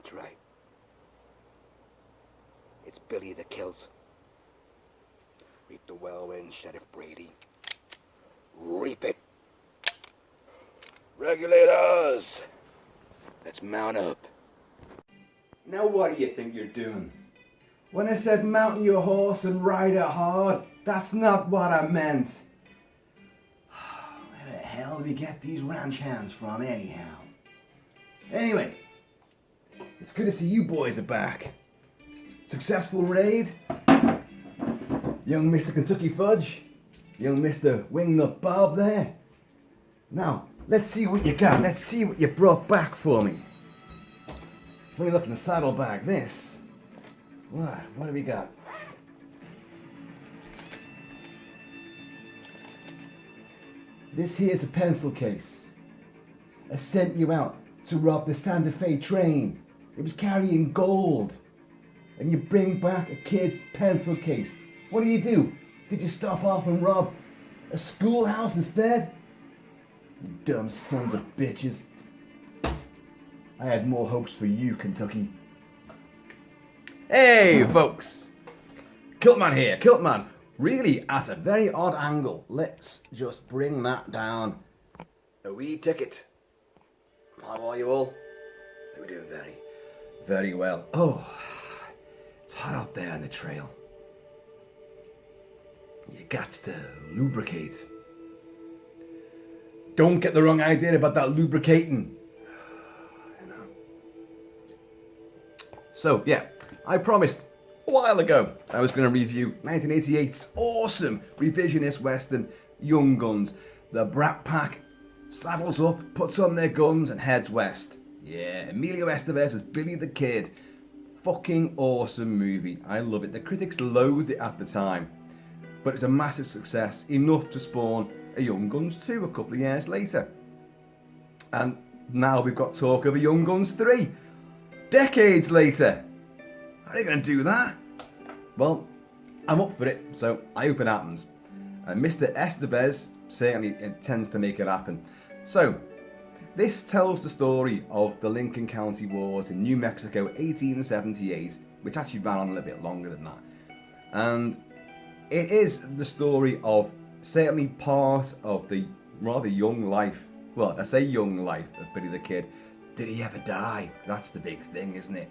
That's right. It's Billy the Kilt. Reap the whirlwind, Sheriff Brady. Reap it. Regulators! Let's mount up. Now what do you think you're doing? When I said mount your horse and ride it hard, that's not what I meant. Where the hell do we get these ranch hands from anyhow? Anyway, it's good to see you boys are back. Successful raid? Young Mr. Kentucky Fudge? Young Mr. Wingnut Bob there? Now, let's see what you got. Let's see what you brought back for me. Funny looking saddlebag, this. What do we got? This here's a pencil case. I sent you out to rob the Santa Fe train. It was carrying gold. And you bring back a kid's pencil case. What do? Did you stop off and rob a schoolhouse instead? You dumb sons of bitches. I had more hopes for you, Kentucky. Hey, folks. Kilt-Man here. Kilt-Man, really at a very odd angle. Let's just bring that down a wee ticket. How are you all? We're doing very, very well. Oh, it's hot out there on the trail. You got to lubricate. Don't get the wrong idea about that lubricating. You know. So, yeah, I promised a while ago I was going to review 1988's awesome revisionist western, Young Guns. The Brat Pack saddles up, puts on their guns and heads west. Yeah, Emilio Estevez as Billy the Kid. Fucking awesome movie. I love it. The critics loathed it at the time, but it's a massive success, enough to spawn a Young Guns 2 a couple of years later. And now we've got talk of a Young Guns 3, decades later. How are they going to do that? Well, I'm up for it, so I hope it happens. And Mr. Estevez certainly intends to make it happen. So, this tells the story of the Lincoln County Wars in New Mexico, 1878, which actually ran on a little bit longer than that. And it is the story of certainly part of the rather young life, well, I say young life of Billy the Kid. Did he ever die? That's the big thing, isn't it?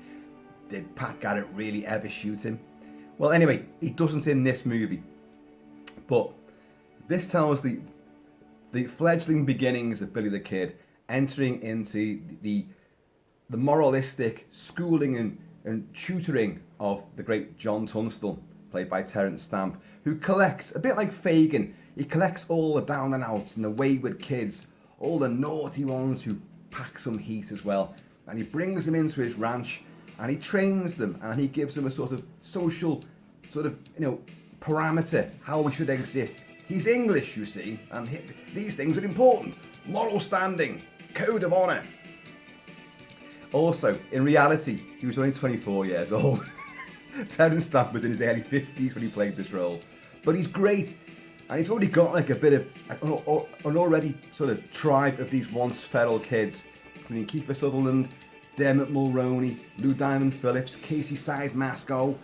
Did Pat Garrett really ever shoot him? Well, anyway, he doesn't in this movie. But this tells the fledgling beginnings of Billy the Kid, entering into the moralistic schooling and tutoring of the great John Tunstall, played by Terence Stamp, who collects, a bit like Fagin, he collects all the down and outs and the wayward kids, all the naughty ones who pack some heat as well, and he brings them into his ranch and he trains them and he gives them a sort of social, parameter, how we should exist. He's English, you see, and these things are important. Moral standing, code of honour. Also, in reality, he was only 24 years old. Terence Stamp was in his early 50s when he played this role. But he's great, and he's already got like a bit of an already sort of tribe of these once feral kids. I mean, Kiefer Sutherland, Dermot Mulroney, Lou Diamond Phillips, Casey Size Masco,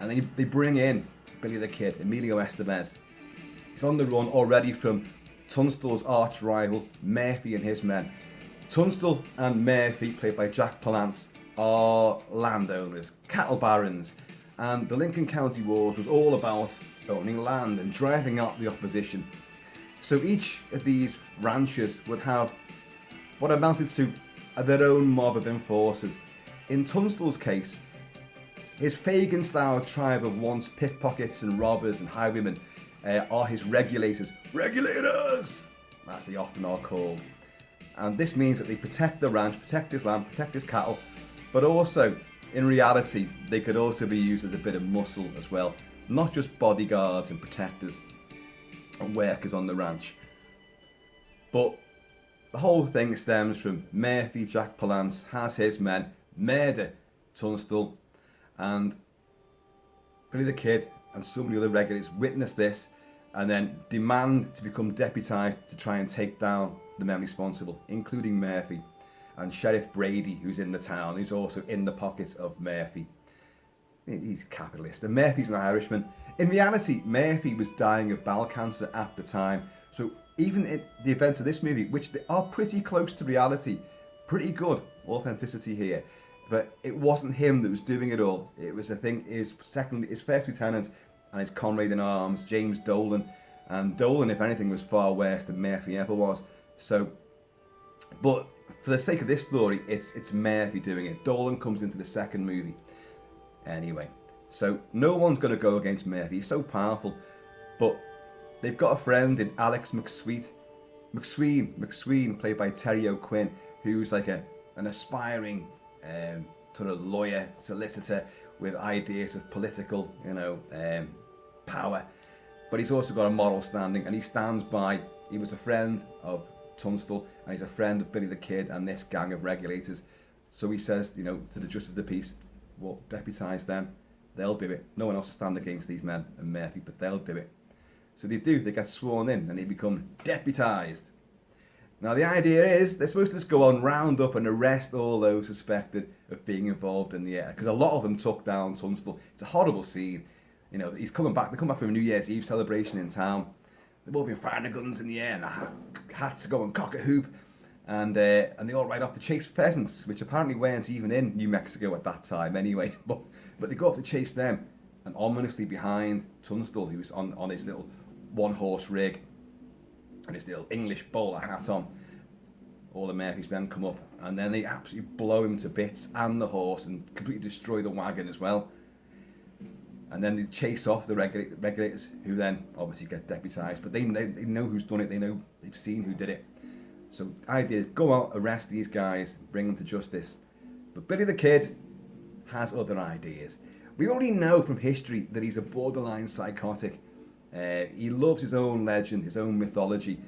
and then they bring in Billy the Kid, Emilio Estevez. He's on the run already from Tunstall's arch rival, Murphy and his men. Tunstall and Murphy, played by Jack Palance, are landowners, cattle barons, and the Lincoln County Wars was all about owning land and driving out the opposition. So each of these ranchers would have what amounted to their own mob of enforcers. In Tunstall's case, his Fagin-style tribe of once pickpockets and robbers and highwaymen are his regulators. Regulators! As they often are called. And this means that they protect the ranch, protect his land, protect his cattle, but also, in reality, they could also be used as a bit of muscle as well. Not just bodyguards and protectors and workers on the ranch. But the whole thing stems from Murphy, Jack Palance, has his men murder Tunstall, and Billy the Kid and so many other regulars witness this and then demand to become deputised to try and take down the men responsible, including Murphy. and Sheriff Brady, who's in the town, who's also in the pockets of Murphy. He's a capitalist, and Murphy's an Irishman. In reality, Murphy was dying of bowel cancer at the time, so even in the events of this movie, which they are pretty close to reality, pretty good authenticity here, but it wasn't him that was doing it all. It was, I think, his first lieutenant and his comrade in arms, James Dolan, and Dolan, if anything, was far worse than Murphy ever was. So, but for the sake of this story, it's Murphy doing it. Dolan comes into the second movie. Anyway, so no one's going to go against Murphy. He's so powerful, but they've got a friend in Alex McSween, played by Terry O'Quinn, who's like an aspiring sort of lawyer, solicitor with ideas of political, power. But he's also got a moral standing, and he stands by. He was a friend of Tunstall, and he's a friend of Billy the Kid and this gang of regulators. So he says, to the Justice of the Peace, well, deputise them. They'll do it. No one else will stand against these men and Murphy, but they'll do it. So they do. They get sworn in, and they become deputised. Now the idea is they're supposed to just go on, round up and arrest all those suspected of being involved in the air, because a lot of them took down Tunstall. It's a horrible scene. He's coming back. They come back from a New Year's Eve celebration in town. They've all been firing their guns in the air, and hats are going cock a hoop, and they all ride off to chase pheasants, which apparently weren't even in New Mexico at that time anyway. But they go off to chase them, and ominously behind Tunstall, who was on his little one-horse rig and his little English bowler hat on, all the Murphy's men come up, and then they absolutely blow him to bits and the horse, and completely destroy the wagon as well. And then they chase off the regulators, who then obviously get deputised, but they know who's done it. They've seen who did it. So the idea is go out, arrest these guys, bring them to justice. But Billy the Kid has other ideas. We already know from history that he's a borderline psychotic. He loves his own legend, his own mythology,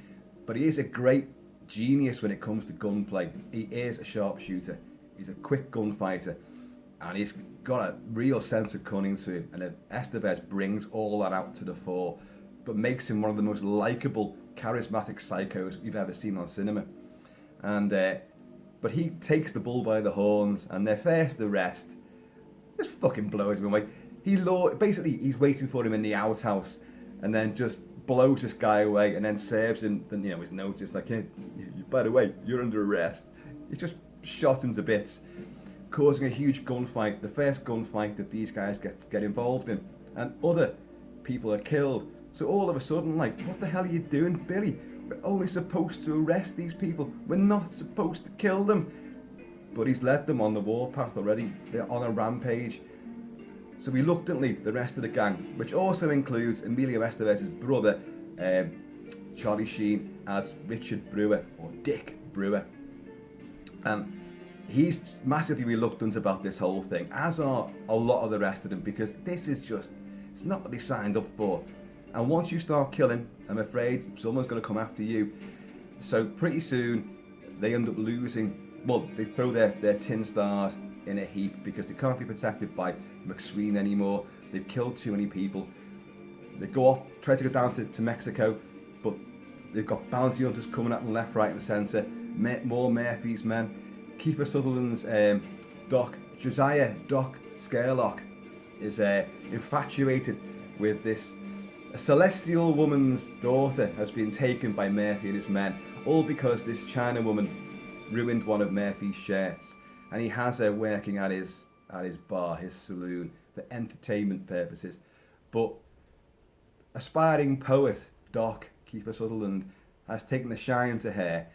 but he is a great genius when it comes to gunplay. He is a sharpshooter. He's a quick gunfighter, and he's got a real sense of cunning to him. And Estevez brings all that out to the fore, but makes him one of the most likable, charismatic psychos you've ever seen on cinema. And but he takes the bull by the horns, and their first arrest just fucking blows him away. Basically, he's waiting for him in the outhouse, and then just blows this guy away, and then serves him, his notice, like, hey, by the way, you're under arrest. He's just shot him to bits, causing a huge gunfight, the first gunfight that these guys get involved in, and other people are killed. So all of a sudden, like, what the hell are you doing, Billy? We're only supposed to arrest these people. We're not supposed to kill them. But he's led them on the warpath already. They're on a rampage. So reluctantly, the rest of the gang, which also includes Emilio Estevez's brother, Charlie Sheen, as Richard Brewer, or Dick Brewer. And he's massively reluctant about this whole thing, as are a lot of the rest of them, because this is just, it's not what they signed up for. And once you start killing, I'm afraid someone's going to come after you. So pretty soon, they end up losing. Well, they throw their tin stars in a heap because they can't be protected by McSween anymore. They've killed too many people. They go off, try to go down to Mexico, but they've got bounty hunters coming at them left, right, and centre. More Murphy's men. Kiefer Sutherland's Josiah Doc Skerlock is infatuated with this. A celestial woman's daughter has been taken by Murphy and his men, all because this China woman ruined one of Murphy's shirts, and he has her working at his bar, his saloon, for entertainment purposes. But aspiring poet Doc Kiefer Sutherland has taken a shine to her,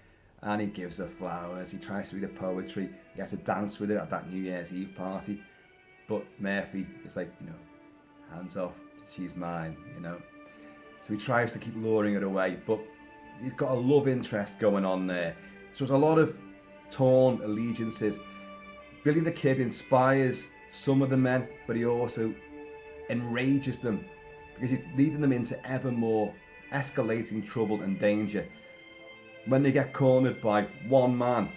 and he gives her flowers. He tries to read her poetry. He has to dance with her at that New Year's Eve party. But Murphy is like, hands off, she's mine, So he tries to keep luring her away, but he's got a love interest going on there. So there's a lot of torn allegiances. Billy the Kid inspires some of the men, but he also enrages them, because he's leading them into ever more escalating trouble and danger. When they get cornered by one man,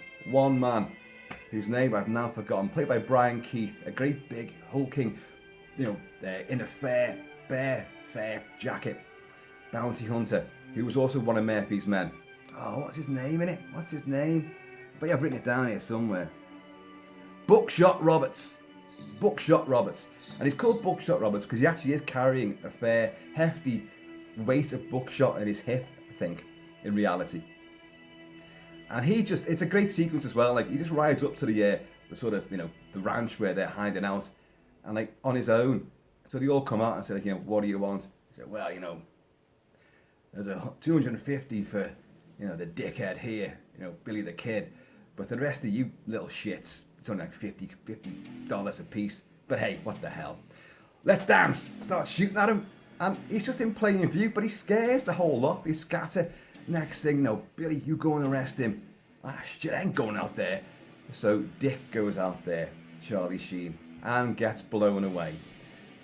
whose name I've now forgotten, played by Brian Keith, a great big hulking, in a fair jacket, bounty hunter, who was also one of Murphy's men. Oh, what's his name in it? What's his name? but I've written it down here somewhere. Buckshot Roberts. Buckshot Roberts. And he's called Buckshot Roberts because he actually is carrying a fair, hefty weight of buckshot in his hip, I think, in reality. And it's a great sequence as well. Like, he just rides up to the sort of, the ranch where they're hiding out, and like on his own. So they all come out and say, like, what do you want? He said, well, there's a 250 for, the dickhead here, Billy the Kid. But the rest of you little shits, it's only like $50 a piece. But hey, what the hell? Let's dance! Start shooting at him. And he's just in plain view, but he scares the whole lot. They scatter. Next thing, Billy, you go and arrest him. Ah, shit, I ain't going out there. So Dick goes out there, Charlie Sheen, and gets blown away.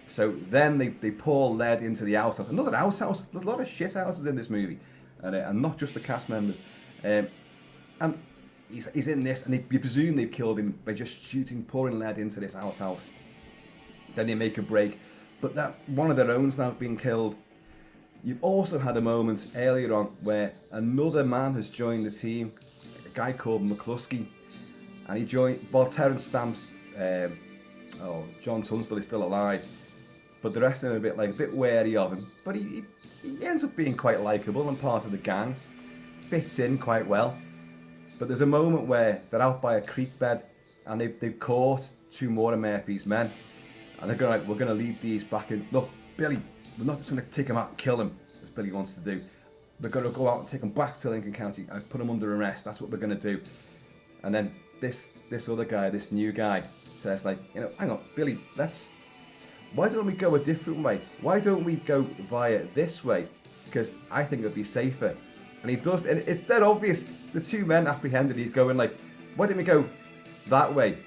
So then they pour lead into the outhouse. Another outhouse. There's a lot of shit houses in this movie. And not just the cast members. And he's in this, and you presume they've killed him by just pouring lead into this outhouse. Then they make a break. But that one of their own's now been killed. You've also had a moment earlier on where another man has joined the team, a guy called McCluskey, and he joined. Well, Terence Stamp's, John Tunstall is still alive, but the rest of them are a bit wary of him. But he ends up being quite likable and part of the gang, fits in quite well. But there's a moment where they're out by a creek bed, and they've caught two more of Murphy's men. And they're going, we're going to leave these back in. Look, Billy, we're not just going to take him out and kill him, as Billy wants to do. We're going to go out and take him back to Lincoln County and put him under arrest. That's what we're going to do. And then this other guy, this new guy, says, like, hang on, Billy, why don't we go a different way? Why don't we go via this way? Because I think it'd be safer. And he does, and it's dead obvious. The two men apprehended, he's going like, why don't we go that way?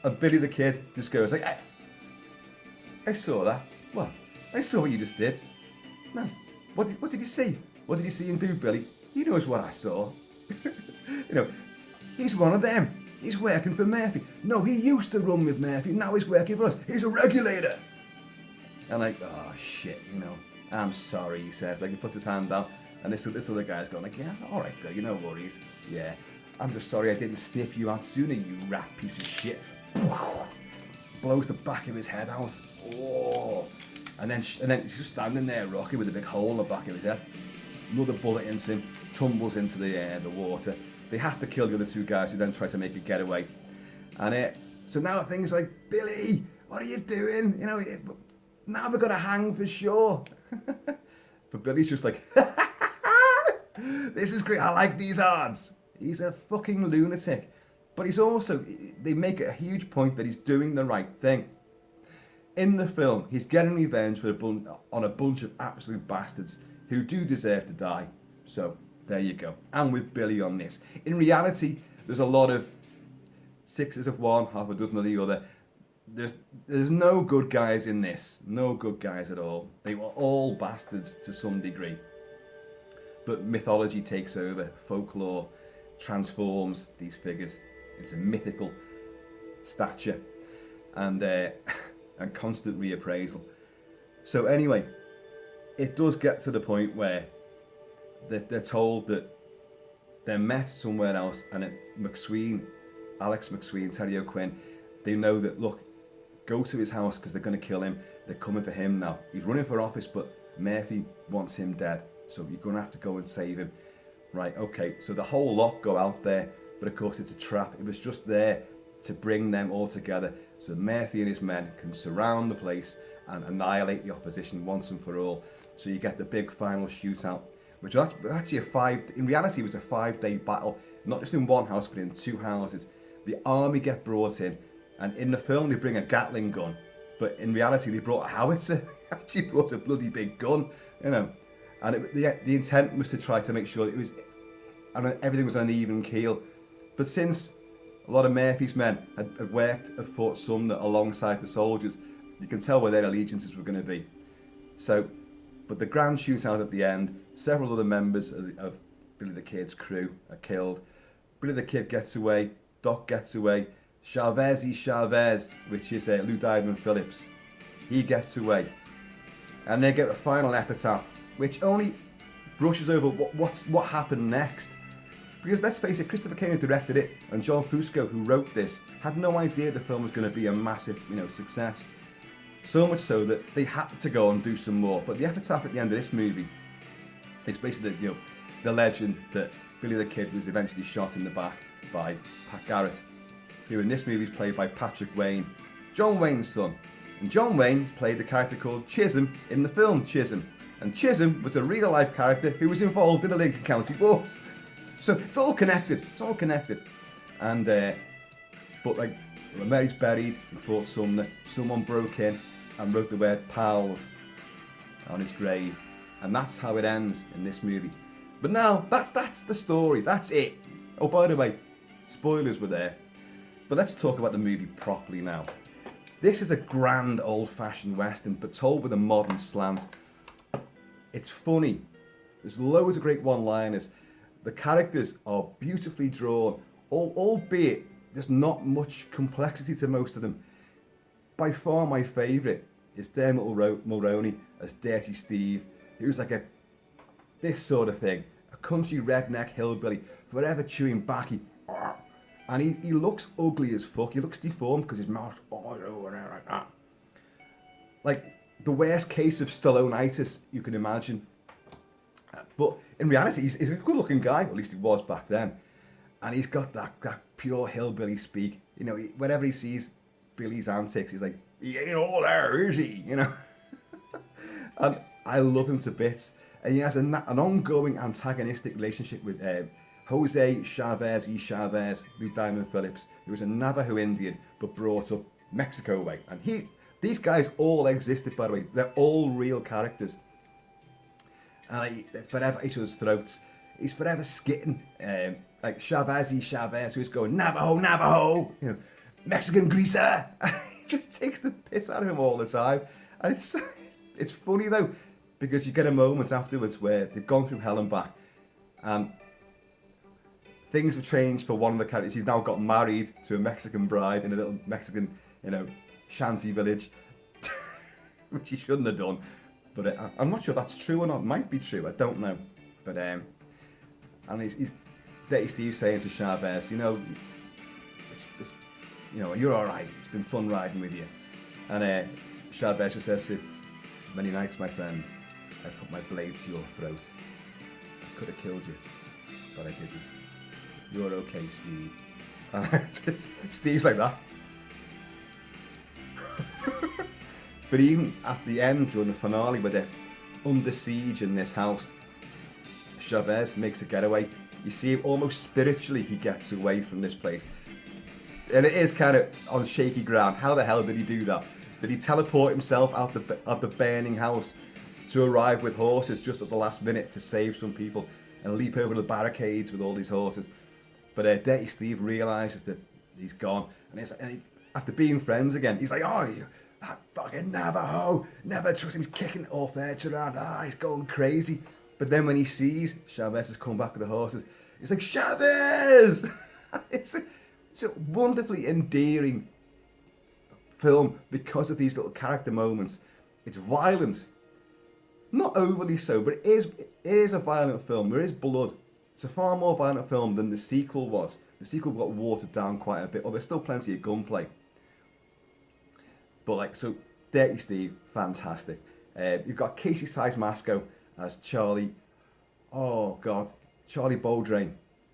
And Billy the Kid just goes like, I saw that. What? I saw what you just did. No. What did you see? What did you see him do, Billy? He knows what I saw. He's one of them. He's working for Murphy. No, he used to run with Murphy. Now he's working for us. He's a regulator. And like, oh shit, I'm sorry, he says. Like, he puts his hand out, and this other guy's going like, yeah, all right, Bill, no worries. Yeah, I'm just sorry I didn't sniff you out sooner, you rat piece of shit. Blows the back of his head out. Oh, and then he's just standing there rocking with a big hole in the back of his head. Another bullet into him, tumbles into the water. They have to kill the other two guys who then try to make a getaway. And so now things like, Billy, what are you doing? Now we're gonna hang for sure. But Billy's just like, this is great. I like these odds. He's a fucking lunatic. But he's also, they make a huge point that he's doing the right thing. In the film, he's getting revenge on a bunch of absolute bastards who do deserve to die. So, there you go. And with Billy on this. In reality, there's a lot of sixes of one, half a dozen of the other. There's no good guys in this. No good guys at all. They were all bastards to some degree. But mythology takes over. Folklore transforms these figures into mythical stature and constant reappraisal. So anyway, it does get to the point where they're told that they're met somewhere else, and Alex McSween, Terry O'Quinn, they know that, look, go to his house because they're going to kill him. They're coming for him now. He's running for office, but Murphy wants him dead, so you're going to have to go and save him. Right, okay, so the whole lot go out there, but of course it's a trap. It was just there to bring them all together so Murphy and his men can surround the place and annihilate the opposition once and for all. So you get the big final shootout, which was actually in reality it was a 5-day battle, not just in one house but in two houses. The army get brought in, and in the film they bring a Gatling gun, but in reality they brought a howitzer. Actually brought a bloody big gun, and the intent was to try to make sure it was, everything was on an even keel. But since a lot of Murphy's men had worked at Fort Sumner alongside the soldiers, you can tell where their allegiances were going to be. So, but the grand shootout at the end, several other members of Billy the Kid's crew are killed. Billy the Kid gets away, Doc gets away, Chavez, which is Lou Diamond Phillips, he gets away. And they get a final epitaph, which only brushes over what happened next. Because let's face it, Christopher Cain, who directed it, and John Fusco, who wrote this, had no idea the film was going to be a massive, success. So much so that they had to go and do some more. But the epitaph at the end of this movie is basically, the legend that Billy the Kid was eventually shot in the back by Pat Garrett, who in this movie is played by Patrick Wayne, John Wayne's son. And John Wayne played the character called Chisholm in the film Chisholm. And Chisholm was a real life character who was involved in the Lincoln County Wars. So it's all connected. And, but like, when Mary's buried in Fort Sumner, someone broke in and wrote the word pals on his grave. And that's how it ends in this movie. But now, that's the story. That's it. Oh, by the way, spoilers were there. But let's talk about the movie properly now. This is a grand old-fashioned Western, but told with a modern slant. It's funny. There's loads of great one-liners. The characters are beautifully drawn, albeit there's not much complexity to most of them. By far my favourite is Dermot Mulroney as Dirty Steve, who's like this sort of thing, a country redneck hillbilly, forever chewing backy, and he looks ugly as fuck. He looks deformed because his mouth's all over there like that. Like the worst case of Stallone-itis you can imagine. But in reality, he's a good-looking guy, at least he was back then. And he's got that pure hillbilly speak. Whenever he sees Billy's antics, he's like, he ain't all there, is he? And I love him to bits. And he has an ongoing antagonistic relationship with Jose Chavez y Chavez, Lou Diamond Phillips, who was a Navajo Indian, but brought up Mexico way. And these guys all existed, by the way. They're all real characters. And they're forever at each other's throats. He's forever skitting, like Chavez y Chavez, who's going, Navajo, Navajo, Mexican greaser. He just takes the piss out of him all the time. And it's funny though, because you get a moment afterwards where they've gone through hell and back, and things have changed for one of the characters. He's now got married to a Mexican bride in a little Mexican, shanty village, which he shouldn't have done. But I'm not sure if that's true or not. It might be true. I don't know. But and he's Dirty Steve saying to Chavez, you're all right. It's been fun riding with you. And Chavez just says to him, many nights, my friend, I put my blade to your throat. I could have killed you, but I didn't. You're okay, Steve. And Steve's like that. But even at the end, during the finale, where they're under siege in this house, Chavez makes a getaway. You see, almost spiritually, he gets away from this place. And it is kind of on shaky ground. How the hell did he do that? Did he teleport himself out of the burning house to arrive with horses just at the last minute to save some people and leap over the barricades with all these horses? But Dirty Steve realises that he's gone. And after being friends again, he's like, oh, that fucking Navajo, never trust him, he's kicking all furniture around, he's going crazy. But then when he sees Chavez has come back with the horses, he's like, Chavez! It's a wonderfully endearing film because of these little character moments. It's violent, not overly so, but it is a violent film. There is blood. It's a far more violent film than the sequel was. The sequel got watered down quite a bit, although there's still plenty of gunplay. But so Dirty Steve, fantastic. You've got Casey Size-Masco as Charlie Baudrain,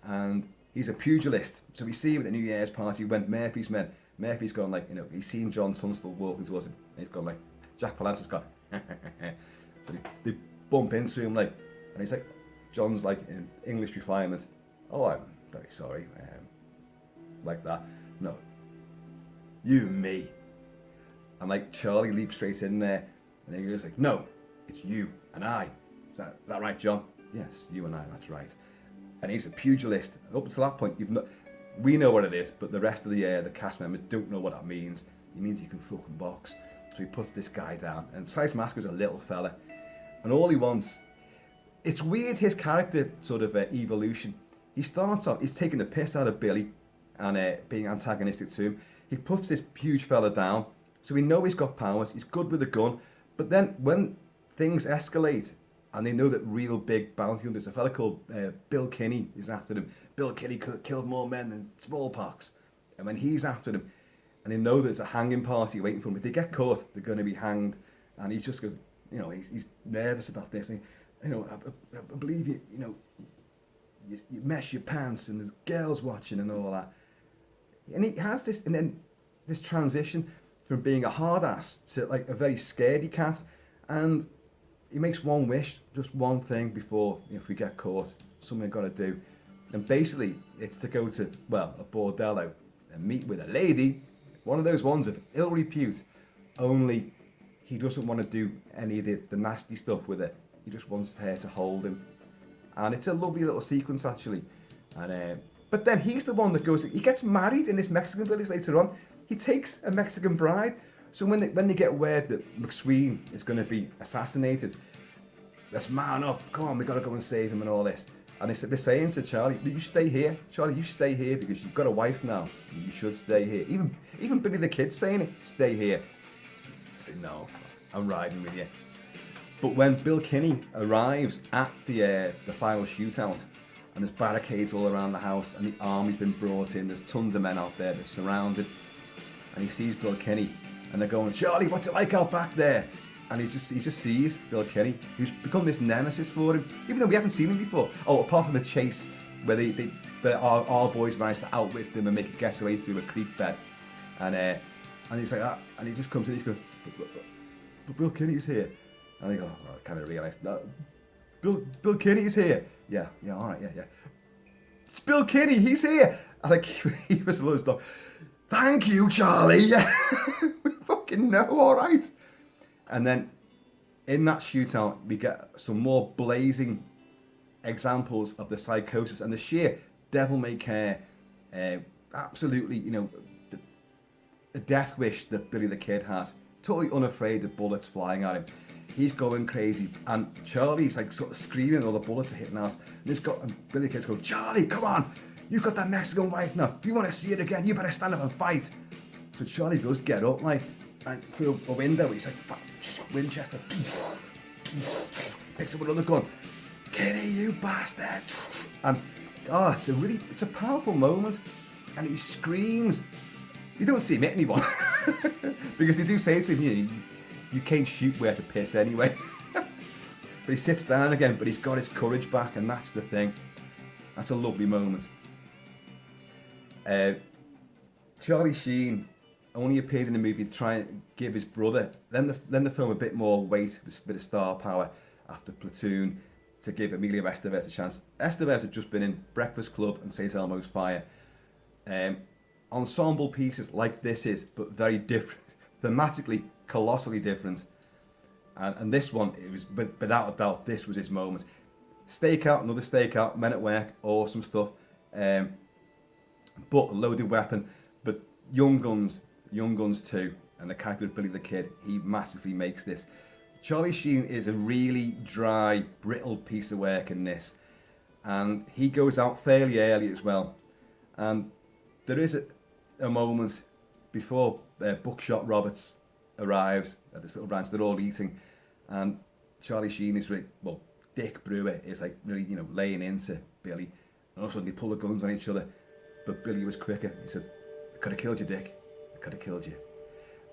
and he's a pugilist. So we see him at the New Year's party when Murphy's men. Murphy's gone he's seen John Tunstall walking towards him, and he's gone Jack Palance's gone. So they bump into him and he's like, John's in English refinement. Oh, I'm very sorry. Like that. No. You and me. And Charlie leaps straight in there, and he goes no, it's you and I. Is that right, John? Yes, you and I, that's right. And he's a pugilist. Up until that point, we know what it is, but the rest of the cast members don't know what that means. It means you can fucking box. So he puts this guy down, and Size-Masco's a little fella, and all he wants. It's weird, his character sort of evolution. He starts off, he's taking the piss out of Billy and being antagonistic to him. He puts this huge fella down, so we know he's got powers, he's good with a gun, but then when things escalate, And they know that real big bounty hunters, a fella called Bill Kinney is after them. Bill Kinney killed more men than smallpox. And when he's after them, and they know there's a hanging party waiting for them, if they get caught, they're going to be hanged. And he just goes, you know, he's nervous about this. And, you know, I believe you, you know, you mess your pants and there's girls watching and all that. And he has this, and then this transition from being a hard ass to like a very scaredy cat. And he makes one wish, just one thing before, you know, if we get caught, something we've got to do. And basically, it's to go to, well, a bordello and meet with a lady, one of those ones of ill repute, only he doesn't want to do any of the nasty stuff with her. He just wants her to hold him. And it's a lovely little sequence, actually. And but then he's the one that goes, he gets married in this Mexican village later on. He takes a Mexican bride. So when they get word that McSween is going to be assassinated, let's man up, come on, we got to go and save him and all this. And they're saying to Charlie, you stay here, Charlie, you stay here because you've got a wife now. You should stay here. Even Billy the Kid's saying it, stay here. I say, no, I'm riding with you. But when Bill Kinney arrives at the final shootout, and there's barricades all around the house, and the army's been brought in, there's tons of men out there, they're surrounded, and he sees Bill Kinney, and they're going, Charlie, what's it like out back there? And he just sees Bill Kinney, who's become this nemesis for him, even though we haven't seen him before. Oh, apart from a chase where our boys managed to outwit them and make a getaway through a creek bed, and he's like that, and he just comes in, he's going, but Bill Kinney's here, and they go, oh, I kind of realised, no, Bill Kinney's here, yeah, all right, yeah, it's Bill Kinney, he's here. I think he was a lot of stuff. Thank you, Charlie. Yeah, we fucking know, all right. And then in that shootout, we get some more blazing examples of the psychosis and the sheer devil-may-care, absolutely, you know, the death wish that Billy the Kid has. Totally unafraid of bullets flying at him. He's going crazy, and Charlie's like sort of screaming, all the bullets are hitting us. And Billy the Kid's going, Charlie, come on, you got that Mexican wife now. If you want to see it again, you better stand up and fight. So Charlie does get up, like, and through a window, he's like, Winchester, picks up another gun. Kinney, you bastard! And it's a powerful moment, and he screams. You don't see him hit anyone because they do say to him, you can't shoot worth a piss anyway. But he sits down again, but he's got his courage back, and that's the thing. That's a lovely moment. Charlie Sheen only appeared in the movie to try and give his brother, then the film a bit more weight, a bit of star power after Platoon, to give Emilio Estevez a chance. Estevez had just been in Breakfast Club and St. Elmo's Fire. Ensemble pieces like this is, but very different, thematically colossally different. And this one, it was without a doubt, this was his moment. Stakeout, another stakeout, Men at Work, awesome stuff. But a loaded weapon, but Young Guns 2, and the character of Billy the Kid, he massively makes this. Charlie Sheen is a really dry, brittle piece of work in this, and he goes out fairly early as well. And there is a moment before Buckshot Roberts arrives at this little ranch. They're all eating, and Charlie Sheen is Dick Brewer is like really, you know, laying into Billy, and all of a sudden they pull the guns on each other, but Billy was quicker. He says, I could have killed you, Dick. I could have killed you.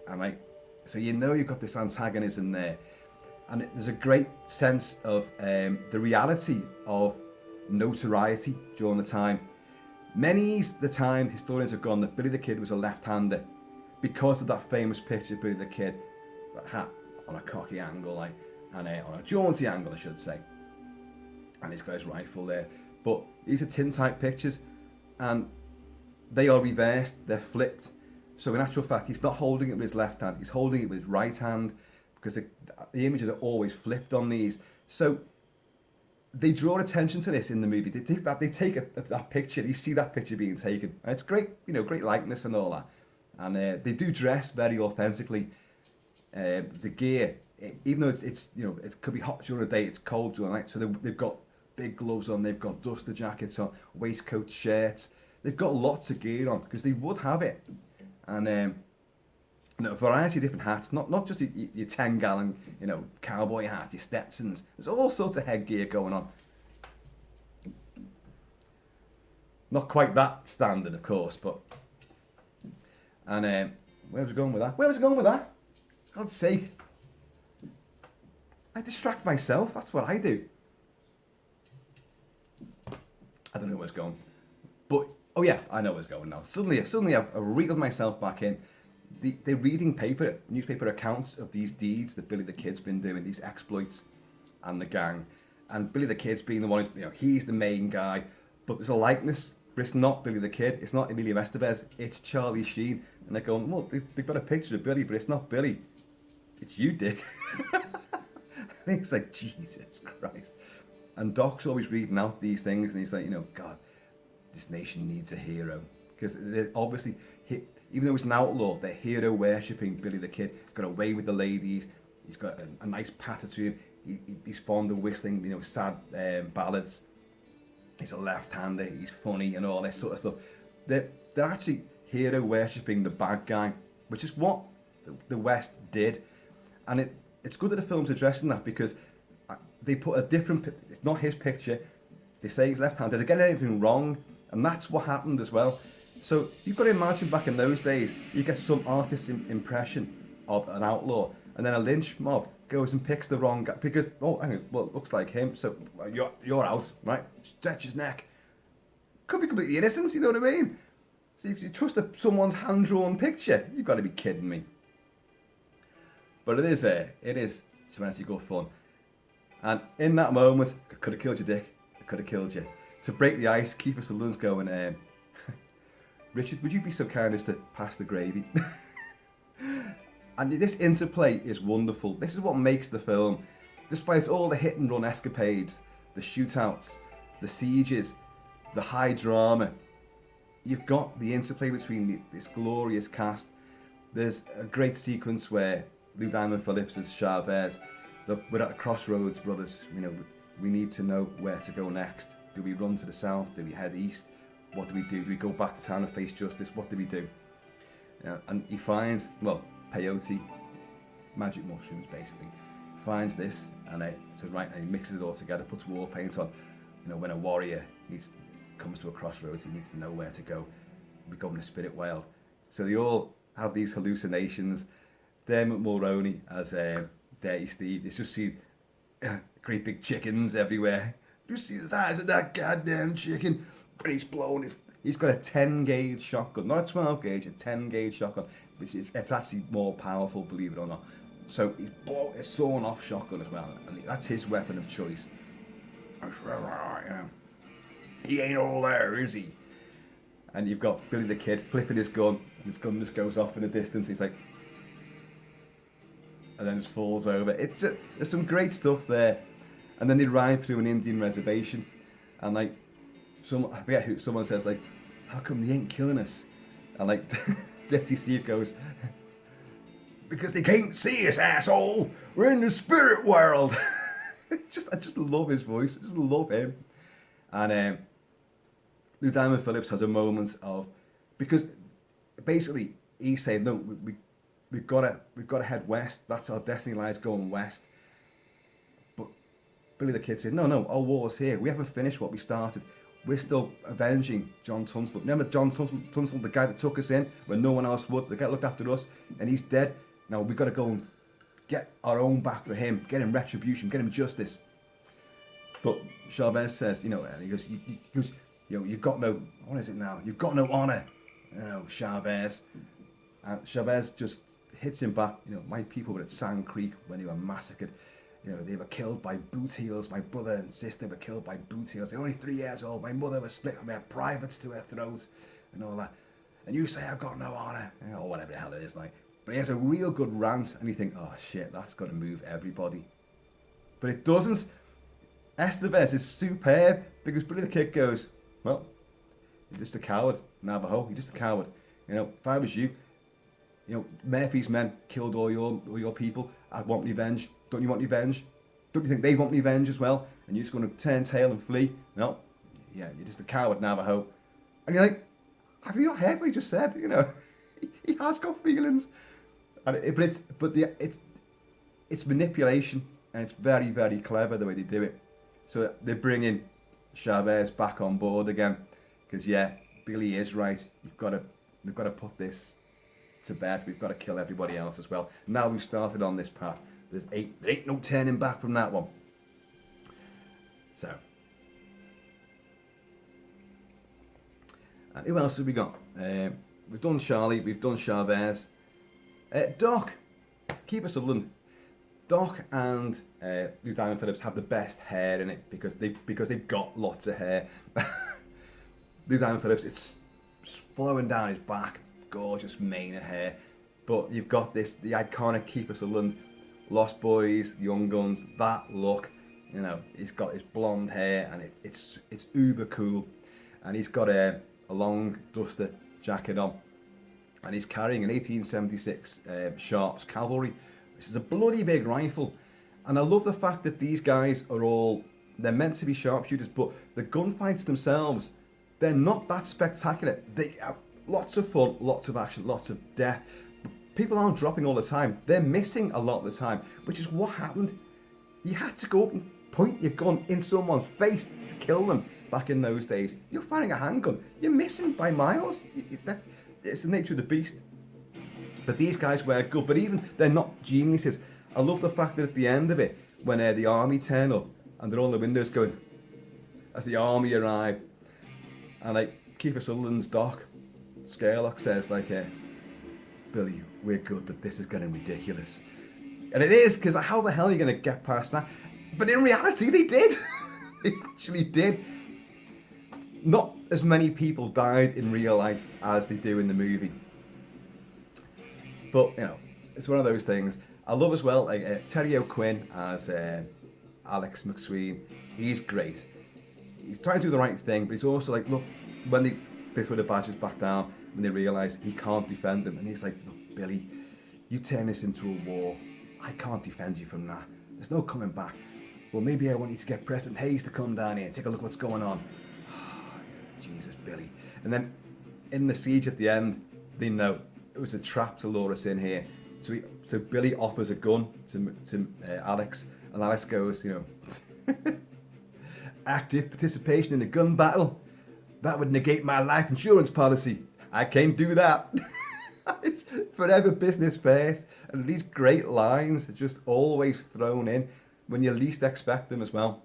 And like, so you know you've got this antagonism there, and there's a great sense of the reality of notoriety during the time. Many's the time historians have gone that Billy the Kid was a left-hander because of that famous picture of Billy the Kid, that hat on a cocky angle, like, and on a jaunty angle, I should say, and he's got his rifle there. But these are tintype pictures, and they are reversed, they're flipped. So in actual fact, he's not holding it with his left hand, he's holding it with his right hand, because the images are always flipped on these. So they draw attention to this in the movie. They take that picture, you see that picture being taken, and it's great, you know, great likeness and all that. And they do dress very authentically. The gear, even though it's you know, it could be hot during the day, it's cold during the night. So they've got big gloves on, they've got duster jackets on, waistcoats, shirts. They've got lots of gear on because they would have it. And You know, a variety of different hats, not just your 10-gallon, you know, cowboy hat, your Stetsons. There's all sorts of headgear going on. Not quite that standard, of course, but... And where was I going with that? Where was I going with that? God's sake. I distract myself, that's what I do. I don't know where it's going. But, oh yeah, I know where it's going now. Suddenly I've reeled myself back in. They're reading newspaper accounts of these deeds that Billy the Kid's been doing, these exploits, and the gang. And Billy the Kid's being the one who's, you know, he's the main guy, but there's a likeness, but it's not Billy the Kid, it's not Emilio Estevez, it's Charlie Sheen. And they're going, well, they've got a picture of Billy, but it's not Billy. It's you, Dick. I think it's like, Jesus Christ. And Doc's always reading out these things, and he's like, you know, God, this nation needs a hero. Because they're obviously, even though he's an outlaw, they're hero worshipping Billy the Kid. He's got away with the ladies. He's got a nice patter to him. He's fond of whistling, you know, sad ballads. He's a left-hander. He's funny and all this sort of stuff. They're actually hero worshipping the bad guy, which is what the West did. And it's good that the film's addressing that, because they put a different... It's not his picture. They say he's left-handed. They get everything wrong, and that's what happened as well. So you've got to imagine back in those days, you get some artist's impression of an outlaw, and then a lynch mob goes and picks the wrong guy because, oh, hang on, well, it looks like him, so you're out, right? Stretch his neck. Could be completely innocent, you know what I mean? So if you trust someone's hand-drawn picture, you've got to be kidding me. But it is tremendously good fun. And in that moment, I could have killed you, Dick. I could have killed you. To break the ice, Kiefer Sutherland's going, Richard, would you be so kind as to pass the gravy? And this interplay is wonderful. This is what makes the film. Despite all the hit and run escapades, the shootouts, the sieges, the high drama, you've got the interplay between this glorious cast. There's a great sequence where Lou Diamond Phillips as Chavez, we're at a crossroads, brothers. You know, we need to know where to go next. Do we run to the south? Do we head east? What do we do? Do we go back to town and face justice? What do we do? And he finds, well, peyote, magic mushrooms basically, finds this and says, right, and he mixes it all together, puts war paint on. You know, when a warrior comes to a crossroads, he needs to know where to go, becoming a spirit wild. So they all have these hallucinations. Dermot Mulroney as Dirty Steve, it's just seen great big chickens everywhere. You see the size of that goddamn chicken? And he's blowing it. He's got a 10 gauge shotgun, not a 12 gauge, a 10 gauge shotgun, which is, it's actually more powerful, believe it or not. So he's a sawn off shotgun as well, and that's his weapon of choice. He ain't all there, is he? And you've got Billy the Kid flipping his gun, and his gun just goes off in the distance. He's like, and then just falls over. There's some great stuff there. And then they ride through an Indian reservation, and like, I forget who, someone says like, how come they ain't killing us? And like, Dirty Steve goes, because they can't see us, asshole. We're in the spirit world. I just love his voice. I just love him. And Lou Diamond Phillips has a moment of, because basically he's saying, no, we've got to head west. That's our destiny lies, going west. But Billy the Kid said, no, our war's here. We haven't finished what we started. We're still avenging John Tunstall. Remember John Tunstall, the guy that took us in when no one else would, the guy that looked after us, and he's dead. Now we've got to go and get our own back for him, get him retribution, get him justice. But Chavez says, you know, and he goes, you've got no, what is it now? You've got no honour, you know, Chavez. And Chavez just hits him back, you know, my people were at Sand Creek when they were massacred. You know, they were killed by boot heels. My brother and sister were killed by boot heels. They were only 3 years old. My mother was split from her privates to her throat and all that. And you say I've got no honour, or whatever the hell it is like. But he has a real good rant, and you think, oh shit, that's going to move everybody. But it doesn't. Estevez is superb, because Billy the Kid goes, well, you're just a coward, Navajo. You're just a coward. You know, if I was you, you know, Murphy's men killed all your people. I'd want revenge. Don't you want revenge? Don't you think they want revenge as well? And you're just going to turn tail and flee? No. Yeah, you're just a coward, Navajo. And you're like, have you not heard what he just said? You know, he has got feelings. And it's manipulation, and it's very, very clever the way they do it. So they're bringing Chavez back on board again, because yeah, Billy is right. We've got to put this to bed. We've got to kill everybody else as well. Now we've started on this path. There ain't no turning back from that one. So, and who else have we got? We've done Charlie. We've done Chavez. Doc, Keeper Sutherland. Doc and Lieutenant Phillips have the best hair in it because they've got lots of hair. Lieutenant Phillips, it's flowing down his back, gorgeous mane of hair. But you've got the iconic Keeper Sutherland, Lost Boys, Young Guns, that look. You know, he's got his blonde hair and it's uber cool. And he's got a long duster jacket on. And he's carrying an 1876 Sharps Cavalry. This is a bloody big rifle. And I love the fact that these guys they're meant to be sharpshooters, but the gunfights themselves, they're not that spectacular. They have lots of fun, lots of action, lots of death. People aren't dropping all the time. They're missing a lot of the time, which is what happened. You had to go up and point your gun in someone's face to kill them back in those days. You're firing a handgun. You're missing by miles. It's the nature of the beast. But these guys were good, but even they're not geniuses. I love the fact that at the end of it, when the army turn up and they're all in the windows going, as the army arrive, and like Kiefer Sutherland's Doc, Scarlock says like, Billy, we're good, but this is getting ridiculous. And it is, because how the hell are you going to get past that? But in reality, they did. They actually did. Not as many people died in real life as they do in the movie. But, you know, it's one of those things. I love as well, like Terry O'Quinn as Alex McSween. He's great. He's trying to do the right thing, but he's also like, look, when they throw the badges back down, when they realise he can't defend them, and he's like, look, Billy, you turn this into a war. I can't defend you from that. There's no coming back. Well, maybe I want you to get President Hayes to come down here and take a look what's going on. Jesus, Billy. And then in the siege at the end, they know it was a trap to lure us in here. So Billy offers a gun to Alex, and Alex goes, you know, active participation in a gun battle? That would negate my life insurance policy. I can't do that. It's forever business first. And these great lines are just always thrown in when you least expect them as well.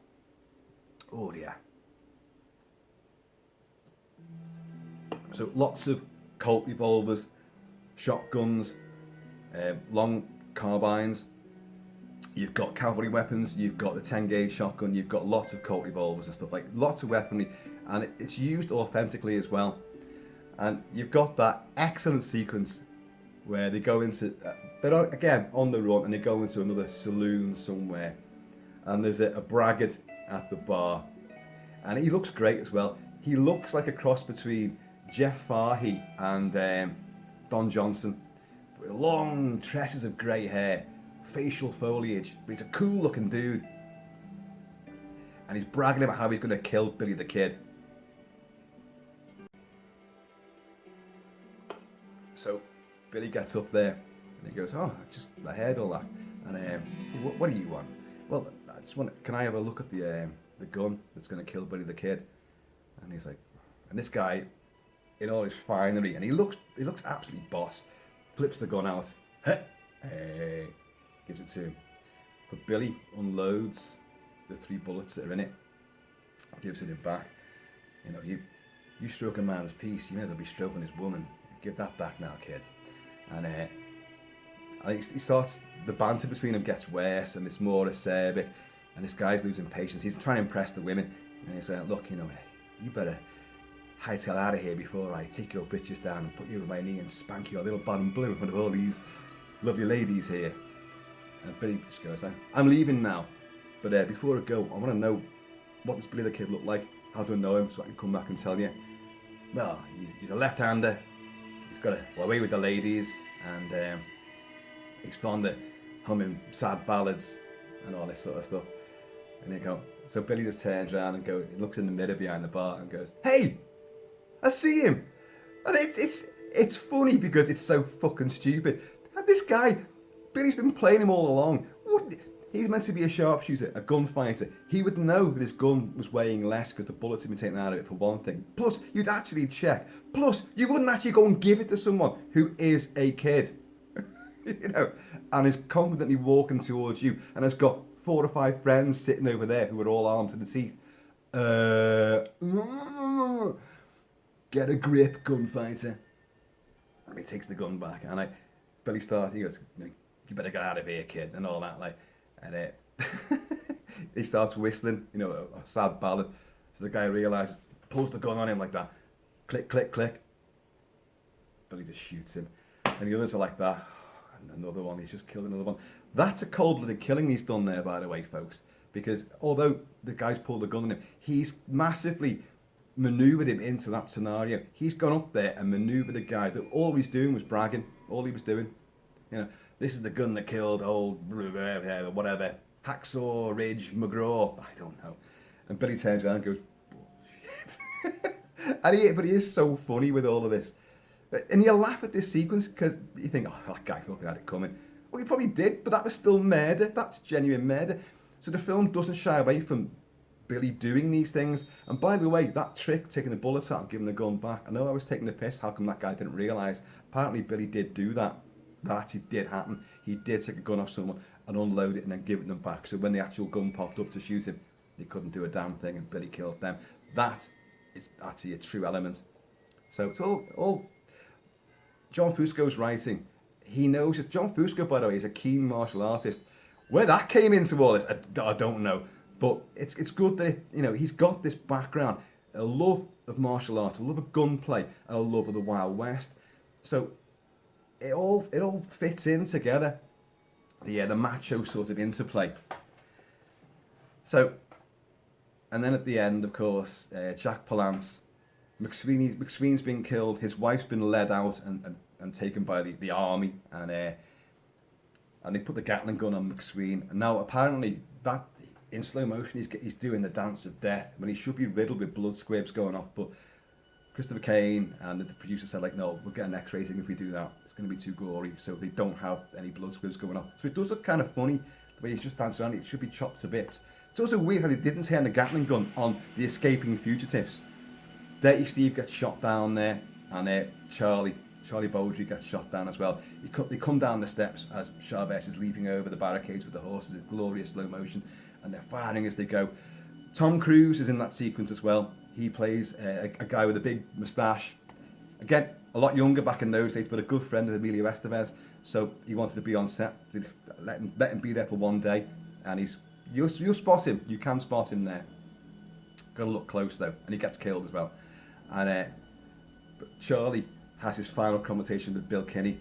Oh dear. So lots of Colt revolvers, shotguns, long carbines. You've got cavalry weapons, you've got the 10 gauge shotgun, you've got lots of Colt revolvers and stuff, like lots of weaponry, and it's used authentically as well. And you've got that excellent sequence where they go into, they're again on the run, and they go into another saloon somewhere, and there's a braggart at the bar, and he looks great as well. He looks like a cross between Jeff Fahey and Don Johnson. Long tresses of grey hair, facial foliage, but he's a cool looking dude. And he's bragging about how he's going to kill Billy the Kid. So Billy gets up there and he goes, oh, I heard all that. And what do you want? Well, I just want, can I have a look at the gun that's going to kill Billy the Kid? And he's like, and this guy, in all his finery, and he looks absolutely boss, flips the gun out, hey, gives it to him. But Billy unloads the 3 bullets that are in it, gives it back. You know, you stroke a man's piece, you may as well be stroking his woman. Give that back now, kid. And he starts, the banter between them gets worse, and it's more acerbic, and this guy's losing patience. He's trying to impress the women, and he's saying, look, you know, you better hightail out of here before I take your bitches down and put you over my knee and spank your little bottom blue in front of all these lovely ladies here. And Billy just goes, I'm leaving now, but before I go, I want to know, what does Billy the Kid look like? How do I know him so I can come back and tell you? Well, he's a left-hander. He's got a way with the ladies, and he's fond of humming sad ballads and all this sort of stuff. And you go, so Billy just turns around and looks in the mirror behind the bar and goes, hey, I see him. And it's funny because it's so fucking stupid. And this guy, Billy's been playing him all along. He's meant to be a sharpshooter, a gunfighter. He would know that his gun was weighing less because the bullets had been taken out of it, for one thing. Plus, you'd actually check. Plus, you wouldn't actually go and give it to someone who is a kid. You know, and is confidently walking towards you and has got 4 or 5 friends sitting over there who are all armed to the teeth. Get a grip, gunfighter. And he takes the gun back, and Billy starts, he goes, you better get out of here, kid, and all that, and he starts whistling, you know, a sad ballad. So the guy realises, pulls the gun on him like that, click, click, click. Billy just shoots him, and the others are like that. And another one, he's just killed another one. That's a cold-blooded killing he's done there, by the way, folks, because although the guy's pulled the gun on him, he's massively manoeuvred him into that scenario. He's gone up there and manoeuvred a guy that all he was doing was bragging. All he was doing, you know, this is the gun that killed old whatever, Hacksaw Ridge McGraw, I don't know. And Billy turns around and goes, bullshit. But he is so funny with all of this. And you laugh at this sequence because you think, oh, that guy fucking had it coming. Well, he probably did, but that was still murder. That's genuine murder. So the film doesn't shy away from Billy doing these things. And by the way, that trick, taking the bullets out and giving the gun back, I know I was taking the piss. How come that guy didn't realise? Apparently Billy did do that. That actually did happen. He did take a gun off someone and unload it and then give it them back. So when the actual gun popped up to shoot him, they couldn't do a damn thing and Billy killed them. That is actually a true element. So it's all John Fusco's writing. He knows this. John Fusco, by the way, is a keen martial artist. Where that came into all this, I don't know. But it's good that, you know, he's got this background, a love of martial arts, a love of gunplay, and a love of the Wild West. So it all fits in together. The macho sort of interplay. So, and then at the end, of course, Jack Palance, McSweeney's been killed. His wife's been led out and taken by the army, and they put the Gatling gun on McSween. And now apparently that in slow motion he's doing the dance of death when he should be riddled with blood squibs going off. But Christopher Kane and the producer said, like, no, we'll get an X rating if we do that. It's going to be too gory, so they don't have any blood squibs going off. So it does look kind of funny the way he's just dancing around. It should be chopped to bits. It's also weird how they didn't turn the Gatling gun on the escaping fugitives. Dirty Steve gets shot down there, and Charlie Bowdry gets shot down as well. They come down the steps as Chavez is leaping over the barricades with the horses in glorious slow motion, and they're firing as they go. Tom Cruise is in that sequence as well. He plays a guy with a big moustache. Again, a lot younger back in those days, but a good friend of Emilio Estevez. So he wanted to be on set. Let him be there for one day, and you'll spot him. You can spot him there. Got to look close though, and he gets killed as well. And but Charlie has his final conversation with Bill Kinney,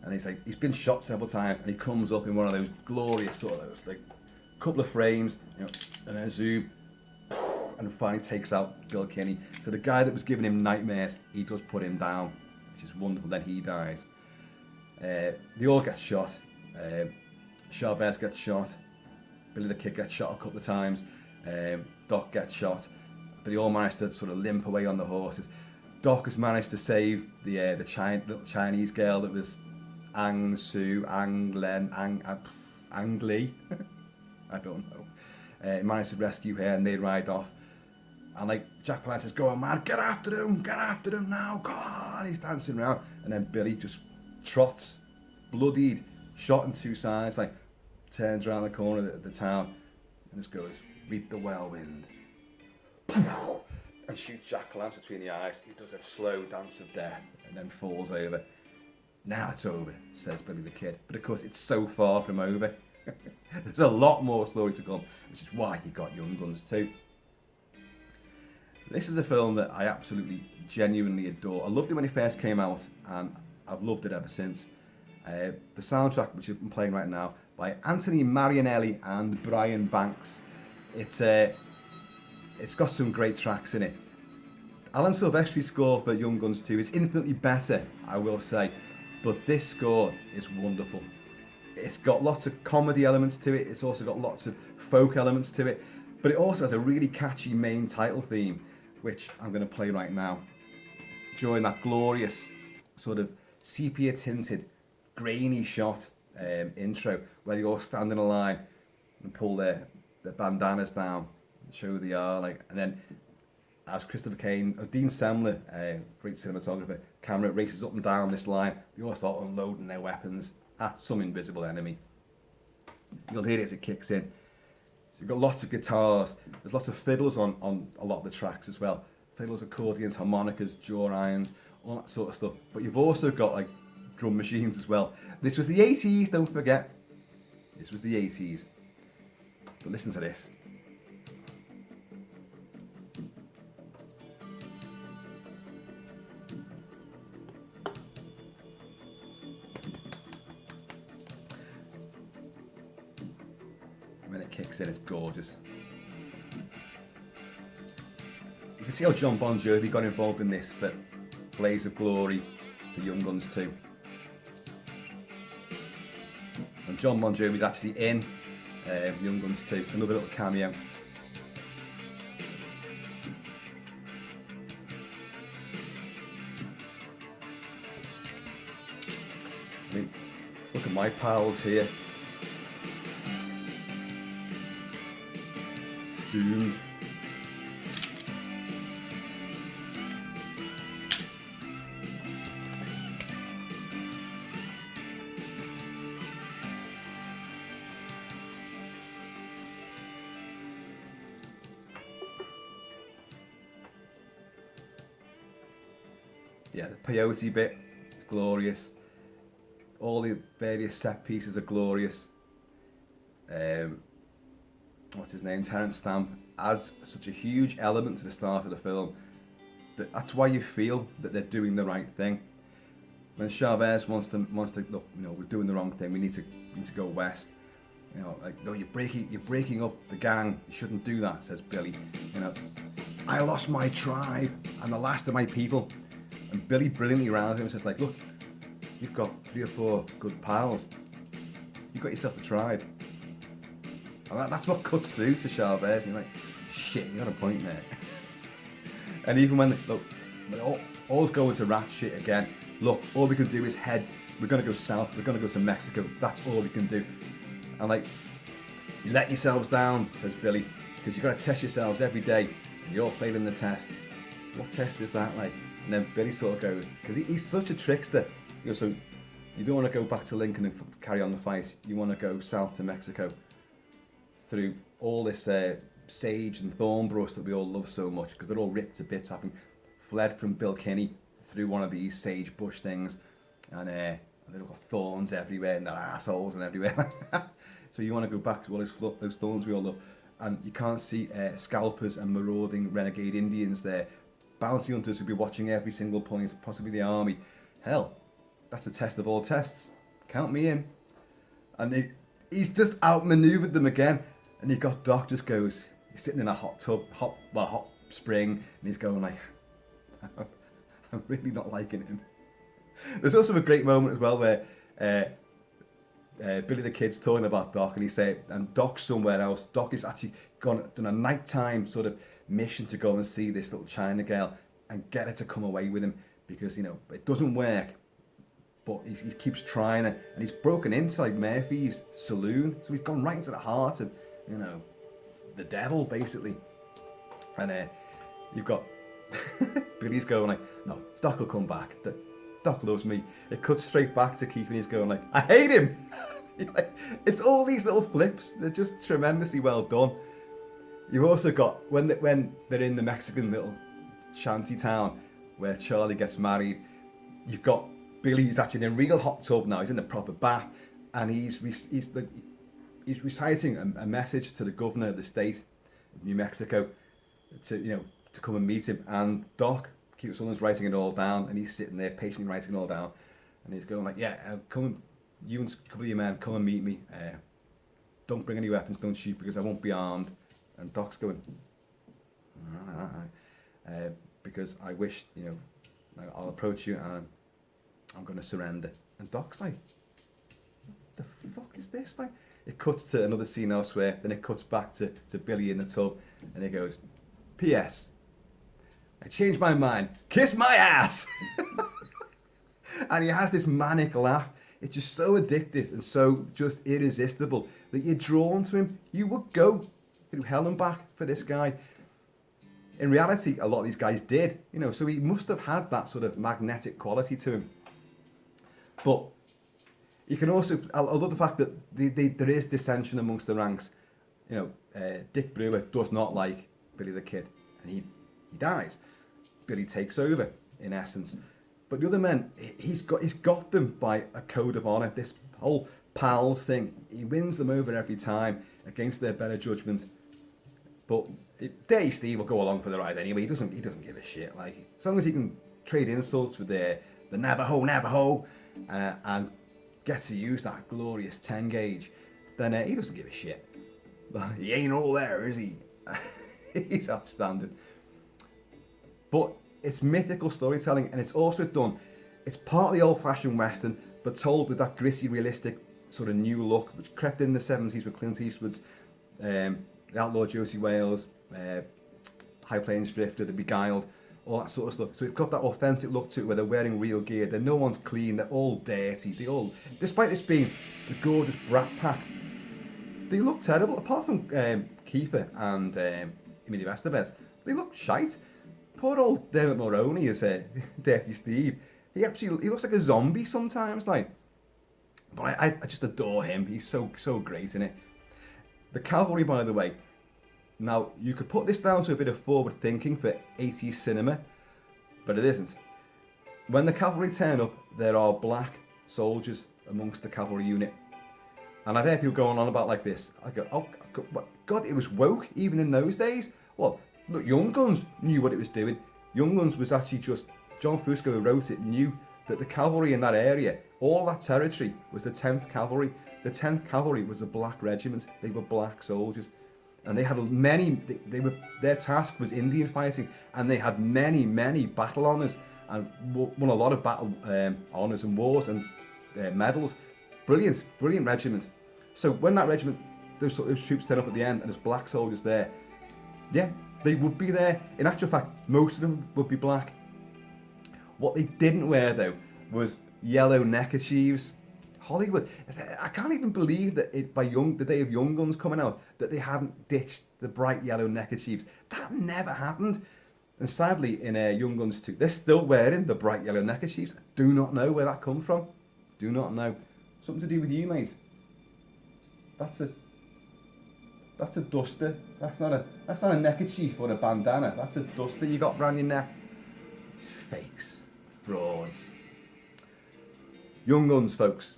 and he's been shot several times, and he comes up in one of those glorious sort of those, like, couple of frames, you know, and then zoom, and finally takes out Bill Kinney. So the guy that was giving him nightmares, he does put him down, which is wonderful. Then he dies. They all get shot. Chavez gets shot. Billy the Kid gets shot a couple of times. Doc gets shot. But they all manage to sort of limp away on the horses. Doc has managed to save the little Chinese girl that was Ang Lee. I don't know. He managed to rescue her, and they ride off. And like Jack Palance is going mad, get after them now, come on! He's dancing around, and then Billy just trots, bloodied, shot in two sides, like turns around the corner of the town, and just goes, reap the whirlwind, and shoots Jack Palance between the eyes. He does a slow dance of death, and then falls over. Now it's over, says Billy the Kid. But of course, it's so far from over. There's a lot more story to come, which is why he got Young Guns too. This is a film that I absolutely, genuinely adore. I loved it when it first came out, and I've loved it ever since. The soundtrack, which I'm playing right now, by Anthony Marianelli and Brian Banks. It's got some great tracks in it. Alan Silvestri's score for Young Guns 2 is infinitely better, I will say, but this score is wonderful. It's got lots of comedy elements to it. It's also got lots of folk elements to it, but it also has a really catchy main title theme, which I'm going to play right now, during that glorious sort of sepia tinted grainy shot intro where they all stand in a line and pull their bandanas down and show who they are, like, and then as Christopher Kane, Dean Semler, great cinematographer, camera races up and down this line, they all start unloading their weapons at some invisible enemy. You'll hear it as it kicks in. So you've got lots of guitars, there's lots of fiddles on a lot of the tracks as well. Fiddles, accordions, harmonicas, jaw irons, all that sort of stuff. But you've also got like drum machines as well. This was the 80s, don't forget. This was the 80s. But listen to this. When it kicks in, it's gorgeous. You can see how John Bon Jovi got involved in this for Blaze of Glory, for Young Guns 2. And John Bon Jovi's actually in Young Guns 2, another little cameo. I mean, look at my pals here. Doomed. Yeah, the peyote bit is glorious. All the various set pieces are glorious. What's his name? Terence Stamp adds such a huge element to the start of the film. That's why you feel that they're doing the right thing. When Chavez wants to look, you know, we're doing the wrong thing. We need to go west. You know, like, no, you're breaking up the gang. You shouldn't do that, says Billy. You know, I lost my tribe and the last of my people. And Billy brilliantly rounds him and says, like, look, you've got 3 or 4 good pals. You've got yourself a tribe. And that's what cuts through to Chavez. And you're like, shit, you got a point there. And even when, look, all's going to rat shit again. Look, all we can do is head. We're going to go south. We're going to go to Mexico. That's all we can do. And like, you let yourselves down, says Billy, because you've got to test yourselves every day. And you're all failing the test. What test is that like? And then Billy sort of goes, because he's such a trickster. You know, so you don't want to go back to Lincoln and carry on the fight. You want to go south to Mexico through all this sage and thorn brush that we all love so much, because they're all ripped to bits, having fled from Bill Kinney through one of these sage bush things, and they've got thorns everywhere and their assholes and everywhere. So you want to go back to all those thorns we all love, and you can't see scalpers and marauding renegade Indians there. Bounty hunters who'll be watching every single point, possibly the army. Hell, that's a test of all tests. Count me in. And he's just outmaneuvered them again. And you've got Doc just goes, he's sitting in a hot spring, and he's going like, I'm really not liking him. There's also a great moment as well where Billy the Kid's talking about Doc, and he said, and Doc's somewhere else. Doc is actually done a nighttime sort of mission to go and see this little China girl and get her to come away with him, because, you know, it doesn't work, but he keeps trying it, and he's broken into like Murphy's saloon, so he's gone right into the heart of, you know, the devil basically. And you've got Billy's going like, no, Doc will come back, Doc loves me. It cuts straight back to Keith and he's going like, I hate him. It's all these little flips, they're just tremendously well done. You've also got, when they're in the Mexican little shanty town where Charlie gets married, you've got Billy's actually in a real hot tub now, he's in a proper bath, and he's reciting a message to the governor of the state of New Mexico to come and meet him, and Doc keeps on writing it all down, and he's sitting there patiently writing it all down, and he's going like, yeah, come, you and a couple of your men, come and meet me, don't bring any weapons, don't shoot, because I won't be armed. And Doc's going, because I wish, you know, I'll approach you and I'm going to surrender. And Doc's like, what the fuck is this? Like, it cuts to another scene elsewhere, then it cuts back to Billy in the tub, and he goes, P.S. I changed my mind. Kiss my ass! And he has this manic laugh. It's just so addictive and so just irresistible that you're drawn to him. You would go through hell and back for this guy. In reality, a lot of these guys did, so he must have had that sort of magnetic quality to him. But you can also, I love the fact that there is dissension amongst the ranks. Dick Brewer does not like Billy the Kid, and he dies. Billy takes over, in essence. But the other men, he's got them by a code of honour. This whole pals thing, he wins them over every time against their better judgment. But Dirty Steve will go along for the ride anyway. He doesn't give a shit. Like, as long as he can trade insults with the Navajo, and get to use that glorious 10 gauge, then he doesn't give a shit. But he ain't all there, is he? He's outstanding. But it's mythical storytelling, and it's also done. It's partly old-fashioned Western, but told with that gritty, realistic sort of new look, which crept in the 70s with Clint Eastwood's The Outlaw Josie Wales, High Plains Drifter, The Beguiled, all that sort of stuff. So it's got that authentic look to it where they're wearing real gear. No one's clean, they're all dirty. Despite this being a gorgeous brat pack, they look terrible. Apart from Kiefer and Emilio Estevez, they look shite. Poor old Dermot Mulroney is Dirty Steve. He looks like a zombie sometimes, like. But I just adore him. He's so great in it. The cavalry, by the way. Now, you could put this down to a bit of forward thinking for 80s cinema, but it isn't. When the cavalry turn up, there are black soldiers amongst the cavalry unit. And I've heard people going on about like this. I go, oh God, it was woke even in those days. Well, look, Young Guns knew what it was doing. Young Guns was actually just, John Fusco, who wrote it, knew that the cavalry in that area, all that territory, was the 10th Cavalry. The 10th Cavalry was a black regiment. They were black soldiers. And they had their task was Indian fighting, and they had many battle honours, and won a lot of battle honours and wars and medals. Brilliant regiment. So when that regiment, those troops turn up at the end, and there's black soldiers there, yeah, they would be there. In actual fact, most of them would be black. What they didn't wear though was yellow neckerchiefs. Hollywood, I can't even believe that the day of Young Guns coming out, that they hadn't ditched the bright yellow neckerchiefs. That never happened. And sadly, in Young Guns 2, they're still wearing the bright yellow neckerchiefs. I do not know where that come from. Do not know. Something to do with you, mate. That's a duster. That's not a neckerchief or a bandana. That's a duster you got round your neck. Fakes. Frauds. Young Guns, folks.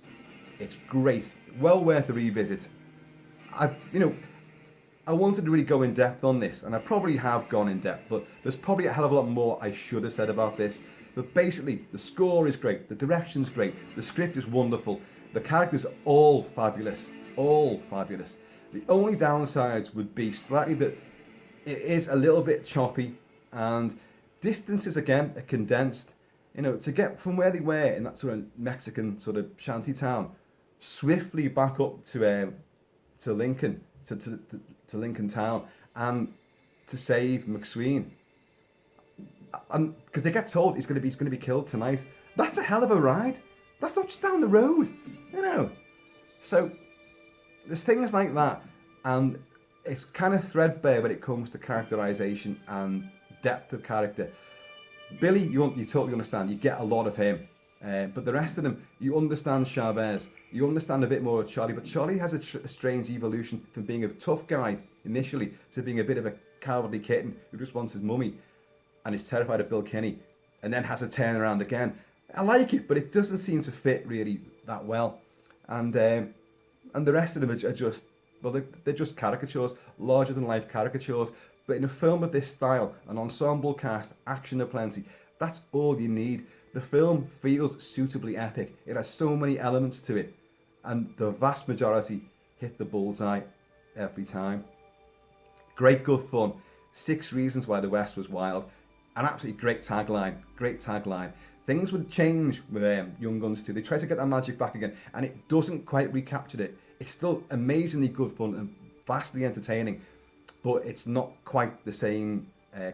It's great, well worth a revisit. I wanted to really go in depth on this, and I probably have gone in depth, but there's probably a hell of a lot more I should have said about this. But basically, the score is great, the direction's great, the script is wonderful, the characters are all fabulous. The only downsides would be slightly that it is a little bit choppy, and distances again are condensed. To get from where they were in that sort of Mexican sort of shanty town swiftly back up to Lincoln, to Lincoln town, and to save McSween, and because they get told he's going to be killed tonight. That's a hell of a ride. That's not just down the road, So there's things like that, and it's kind of threadbare when it comes to characterization and depth of character. Billy, you totally understand. You get a lot of him. But the rest of them, you understand Chavez. You understand a bit more of Charlie. But Charlie has a strange evolution from being a tough guy initially to being a bit of a cowardly kitten who just wants his mummy and is terrified of Bill Kinney, and then has a turnaround again. I like it, but it doesn't seem to fit really that well. And the rest of them are just, well, they're just caricatures, larger than life caricatures. But in a film of this style, an ensemble cast, action aplenty, that's all you need. The film feels suitably epic. It has so many elements to it, and the vast majority hit the bullseye every time. Great good fun. 6 reasons why the West was wild. An absolutely great tagline. Things would change with Young Guns 2. They try to get that magic back again, and it doesn't quite recapture it. It's still amazingly good fun and vastly entertaining, but it's not quite the same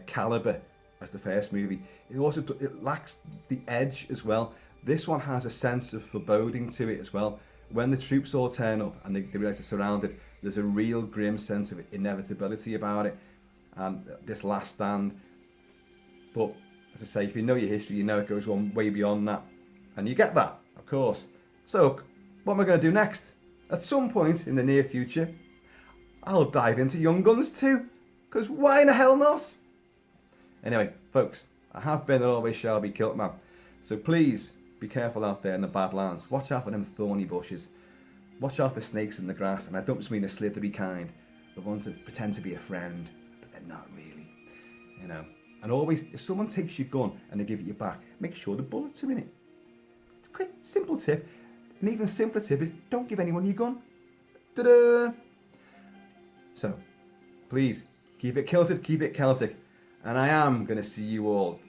caliber as the first movie. It lacks the edge as well. This one has a sense of foreboding to it as well. When the troops all turn up and they realise they're surrounded, there's a real grim sense of inevitability about it, and this last stand. But as I say, if you know your history, you know it goes one way beyond that, and you get that, of course. So, what am I going to do next? At some point in the near future, I'll dive into Young Guns too, because why in the hell not? Anyway, folks, I have been and always shall be Kilt-Man, so please be careful out there in the Badlands. Watch out for them thorny bushes. Watch out for snakes in the grass, and I don't just mean a slippery kind, the ones that pretend to be a friend, but they're not really, you know. And always, if someone takes your gun and they give it you back, make sure the bullets are in it. It's a quick, simple tip. An even simpler tip is don't give anyone your gun. Ta-da! So, please, keep it kilted, keep it Celtic. And I am going to see you all